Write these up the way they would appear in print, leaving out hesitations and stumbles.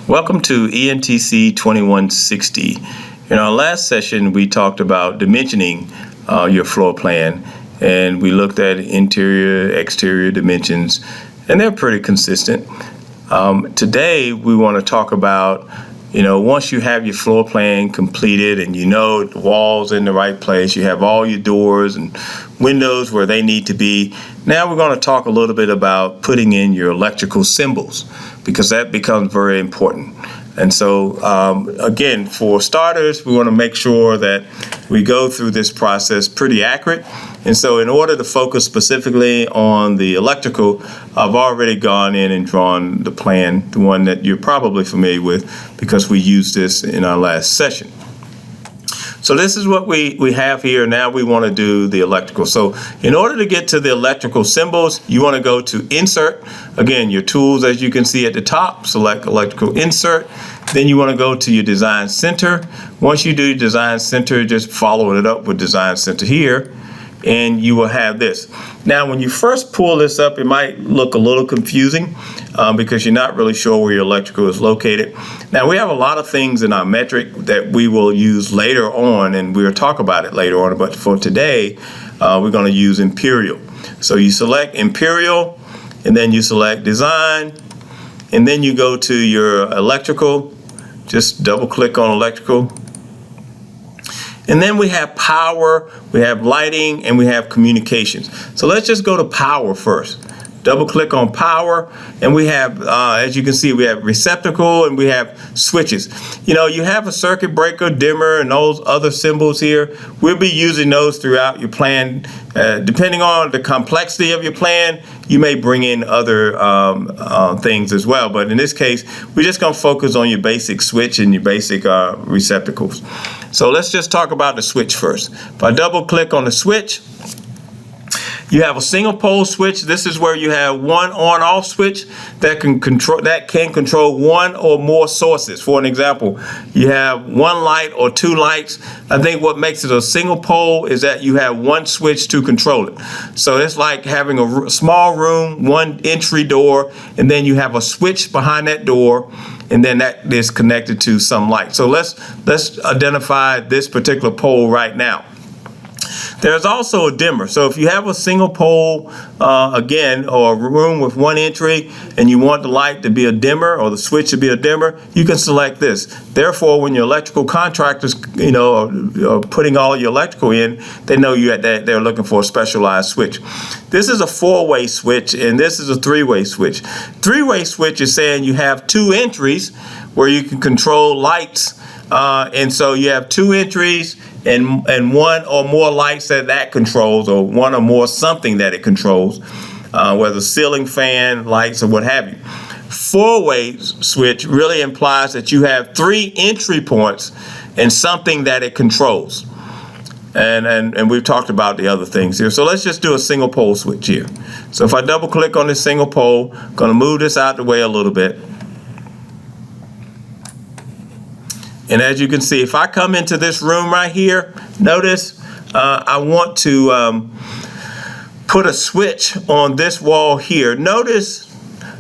Welcome to ENTC 2160. In our last session, we talked about dimensioning your floor plan, and we looked at interior, exterior dimensions, and they're pretty consistent. Today, we want to talk about, once you have your floor plan completed and you know the walls in the right place, you have all your doors and windows where they need to be. Now we're going to talk a little bit about putting in your electrical symbols, because that becomes very important. And so, again, for starters, we want to make sure that we go through this process pretty accurate. And so in order to focus specifically on the electrical, I've already gone in and drawn the plan, the one that you're probably familiar with because we used this in our last session. So this is what we have here. Now we want to do the electrical. So in order to get to the electrical symbols, you want to go to Insert. Again, your tools, as you can see at the top, select Electrical Insert. Then you want to go to your Design Center. Once you do your Design Center, just follow it up with Design Center here, and you will have this. Now, when you first pull this up, it might look a little confusing because you're not really sure where your electrical is located. Now, we have a lot of things in our metric that we will use later on, and we'll talk about it later on. But for today, we're going to use Imperial. So you select Imperial, and then you select Design, and then you go to your electrical. Just double click on electrical. And then we have power, we have lighting, and we have communications. So let's just go to power first. Double click on power, and we have, as you can see, we have receptacle and we have switches. You have a circuit breaker, dimmer, and those other symbols here. We'll be using those throughout your plan. Depending on the complexity of your plan, you may bring in other things as well. But in this case, we're just going to focus on your basic switch and your basic receptacles. So let's just talk about the switch first. If I double click on the switch, you have a single pole switch. This is where you have one on-off switch that can control one or more sources. For an example, you have one light or two lights. I think what makes it a single pole is that you have one switch to control it. So it's like having a small room, one entry door, and then you have a switch behind that door, and then that is connected to some light. So let's identify this particular pole right now. There's also a dimmer. So if you have a single pole, again, or a room with one entry, and you want the light to be a dimmer or the switch to be a dimmer, you can select this. Therefore, when your electrical contractors, are putting all your electrical in, they know that they're looking for a specialized switch. This is a four-way switch, and this is a three-way switch. Three-way switch is saying you have two entries where you can control lights, and so you have two entries and one or more lights that controls, or one or more something that it controls, whether ceiling fan, lights, or what have you. Four-way switch really implies that you have three entry points and something that it controls. And we've talked about the other things here. So let's just do a single pole switch here. So if I double click on this single pole, I'm going to move this out the way a little bit. And as you can see, if I come into this room right here, notice I want to put a switch on this wall here. Notice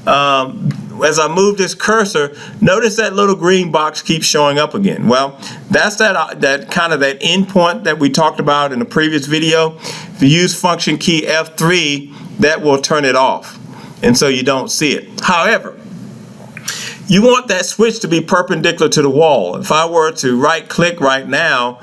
as I move this cursor, notice that little green box keeps showing up again. Well, that's that kind of that endpoint that we talked about in the previous video. If you use function key F3, that will turn it off, and so you don't see it. However, you want that switch to be perpendicular to the wall. If I were to right click right now,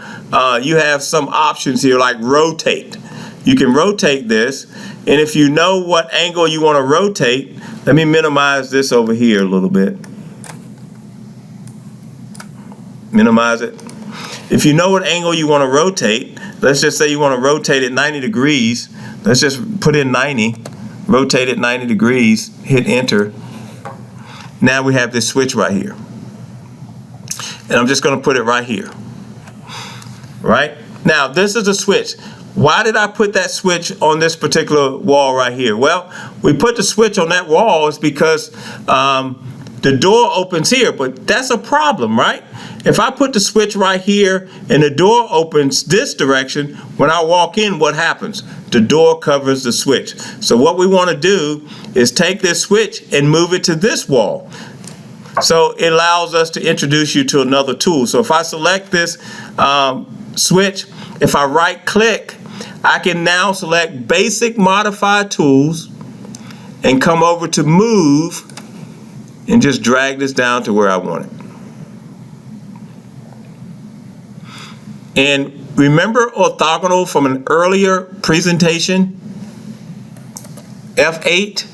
you have some options here like rotate. You can rotate this, and if you know what angle you want to rotate, let me minimize this over here a little bit. Minimize it. If you know what angle you want to rotate, let's just say you want to rotate it 90 degrees. Let's just put in 90, rotate it 90 degrees, hit enter. Now we have this switch right here. And I'm just going to put it right here. Right? Now, this is a switch. Why did I put that switch on this particular wall right here? Well, we put the switch on that wall is because the door opens here, but that's a problem, right? If I put the switch right here and the door opens this direction, when I walk in, what happens? The door covers the switch. So what we want to do is take this switch and move it to this wall. So it allows us to introduce you to another tool. So if I select this switch, if I right click, I can now select basic modified tools and come over to move and just drag this down to where I want it. And remember orthogonal from an earlier presentation? F8.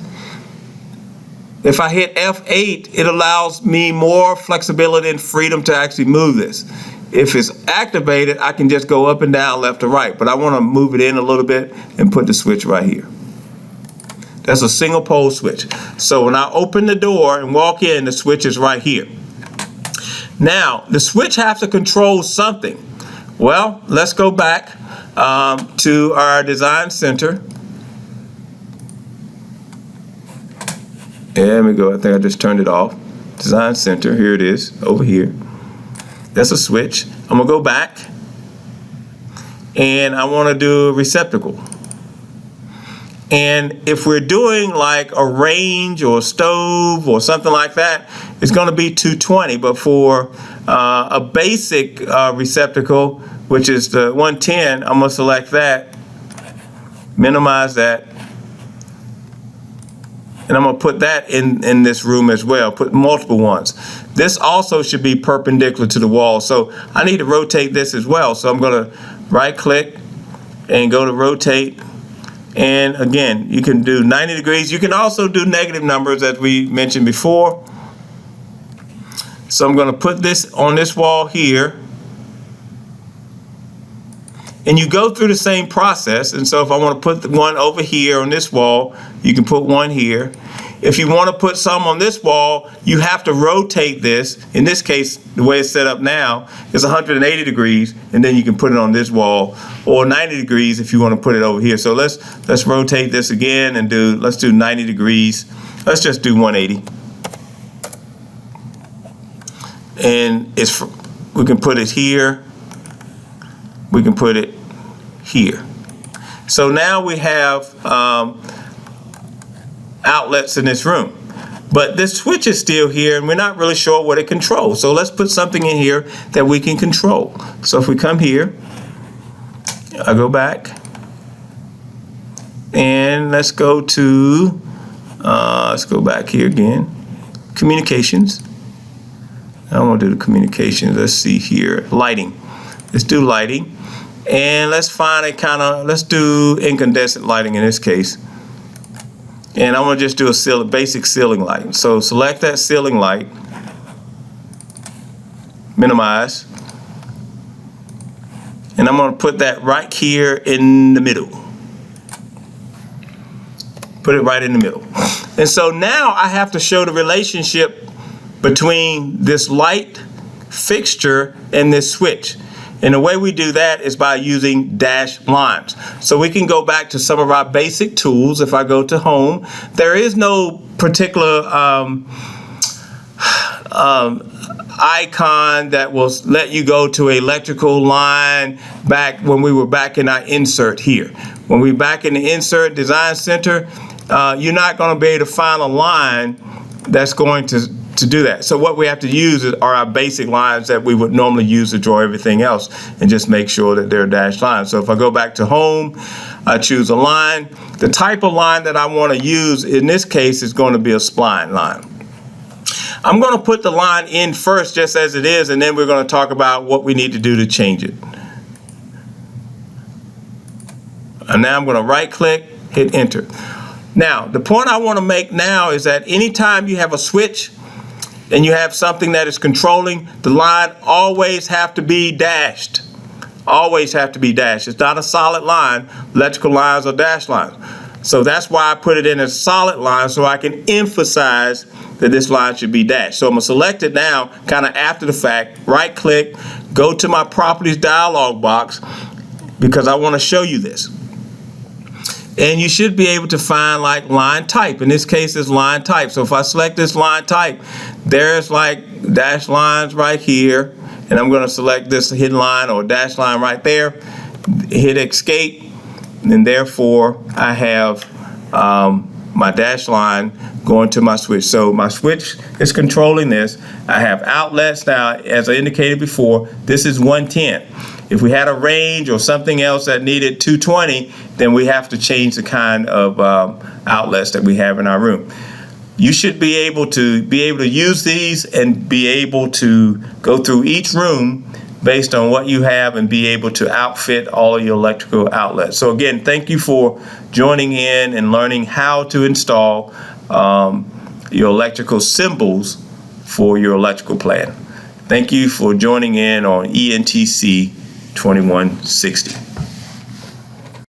If I hit F8, it allows me more flexibility and freedom to actually move this. If it's activated, I can just go up and down, left or right, but I want to move it in a little bit and put the switch right here. That's a single pole switch. So when I open the door and walk in, the switch is right here. Now, the switch has to control something. Well, let's go back to our design center. There we go. I think I just turned it off. Design center. Here it is over here. That's a switch. I'm going to go back and I want to do a receptacle. And if we're doing like a range or a stove or something like that, it's going to be 220. But for a basic receptacle, which is the 110, I'm going to select that, minimize that, and I'm going to put that in this room as well, put multiple ones. This also should be perpendicular to the wall, so I need to rotate this as well. So I'm going to right click and go to rotate. And again, you can do 90 degrees. You can also do negative numbers as we mentioned before. So I'm going to put this on this wall here. And you go through the same process. And so if I want to put one over here on this wall, you can put one here. If you want to put some on this wall, you have to rotate this. In this case, the way it's set up now is 180 degrees, and then you can put it on this wall, or 90 degrees if you want to put it over here. So let's rotate this again and let's do 90 degrees. Let's just do 180. And we can put it here. We can put it here. So now we have outlets in this room, but this switch is still here and we're not really sure what it controls. So let's put something in here that we can control. So if we come here, I go back and let's go back here again, communications. I want to do the communications. Let's see here, lighting. Let's do lighting, and let's find let's do incandescent lighting in this case. And I'm going to just do a basic ceiling light. So select that ceiling light, minimize, and I'm going to put that right here in the middle. Put it right in the middle. And so now I have to show the relationship between this light fixture and this switch. And the way we do that is by using dashed lines. So we can go back to some of our basic tools. If I go to home, there is no particular icon that will let you go to an electrical line back when we were back in our insert here. When we're back in the insert design center, you're not going to be able to find a line that's going to do that. So what we have to use are our basic lines that we would normally use to draw everything else, and just make sure that they're dashed lines. So if I go back to home, I choose a line. The type of line that I want to use in this case is going to be a spline line. I'm going to put the line in first just as it is, and then we're going to talk about what we need to do to change it. And now I'm going to right click, hit enter. Now the point I want to make now is that anytime you have a switch and you have something that is controlling, the line always have to be dashed. Always have to be dashed. It's not a solid line. Electrical lines are dashed lines. So that's why I put it in a solid line, so I can emphasize that this line should be dashed. So I'm going to select it now, kind of after the fact, right click, go to my properties dialog box, because I want to show you this. And you should be able to find like line type. In this case, it's line type. So if I select this line type, there's like dashed lines right here. And I'm going to select this hidden line or dashed line right there. Hit escape. And therefore, I have my dash line going to my switch. So my switch is controlling this. I have outlets now, as I indicated before, this is 110. If we had a range or something else that needed 220, then we have to change the kind of outlets that we have in our room. You should be able to use these and be able to go through each room based on what you have and be able to outfit all of your electrical outlets. So again, thank you for joining in and learning how to install your electrical symbols for your electrical plan. Thank you for joining in on ENTC 2160.